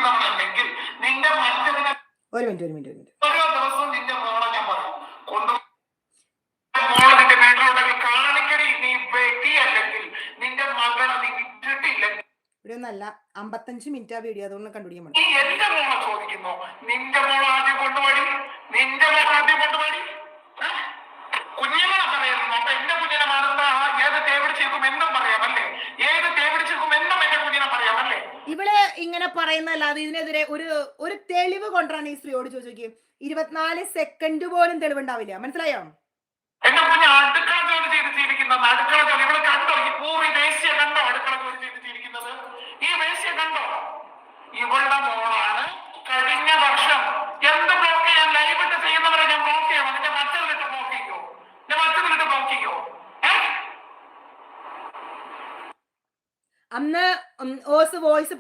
അല്ലെങ്കിൽ നിന്റെ മറ്റതിനെ ഒരു മിനിറ്റ് ഓരോ ദിവസവും നിന്റെ മോളെ ഞാൻ പറയും കൊണ്ടു മോളെ നിന്റെ വീട്ടിലുണ്ടെങ്കിൽ കാണിക്കടി നീ വെട്ടി അല്ലെങ്കിൽ നിന്റെ മകളെ നീ വിട്ടിട്ടില്ലെങ്കിൽ ഇവിടെ ഒന്നല്ല 55 മിനിറ്റ് ആ വീഡിയോ അതുകൊണ്ട് കണ്ടുപിടിക്കാൻ നീ എന്റെ മോളെ ചോദിക്കുന്നു നിന്റെ മോൾ ആദ്യം കൊണ്ടുപോയി നിന്റെ മോൾ ആദ്യം കൊണ്ടുപോയി കുഞ്ഞുങ്ങളെ പറയുന്നു അപ്പൊ എന്റെ കുഞ്ഞിനെ മാറുന്ന ഏത് തേവിടിച്ചിരിക്കും എന്നും പറയാമല്ലേ ഏത് തേവിടിച്ചിരിക്കും എന്നും എന്റെ കുഞ്ഞിനെ പറയാമല്ലേ ഇവിടെ ഇങ്ങനെ പറയുന്നല്ലാതെ ഇതിനെതിരെ ഒരു തെളിവ് കൊണ്ടാണ് ഈ സ്ത്രീയോട് ചോദിക്കും 24 സെക്കൻഡ് പോലും തെളിവുണ്ടാവില്ല. മനസ്സിലായോ? എന്റെ കുഞ്ഞ് അടുക്കള ജോലി ചെയ്ത് ജീവിക്കുന്നത് അടുക്കള ജോലി ഇവിടെ കണ്ടോ ഈ പൂർവ്വ വേശ്യ കണ്ടോ അടുക്കള ജോലി ചെയ്ത് ജീവിക്കുന്നത് ഈ വേശ്യ കണ്ടോ ഇവളുടെ മോളാണ് കഴിഞ്ഞ വർഷം എന്ത് ബ്ലോക്ക് ചെയ്യാൻ ലൈവ് ഇട്ട് ചെയ്യുന്നവരെ ഞാൻ ബ്ലോക്ക് ചെയ്യണം എന്റെ മറ്റൊന്നിട്ട് ബ്ലോക്ക് ചെയ്യോ ഞാൻ മറ്റൊന്നിട്ട് ബ്ലോക്ക് ചെയ്യോ അന്ന് ഓസ് വോയിസ്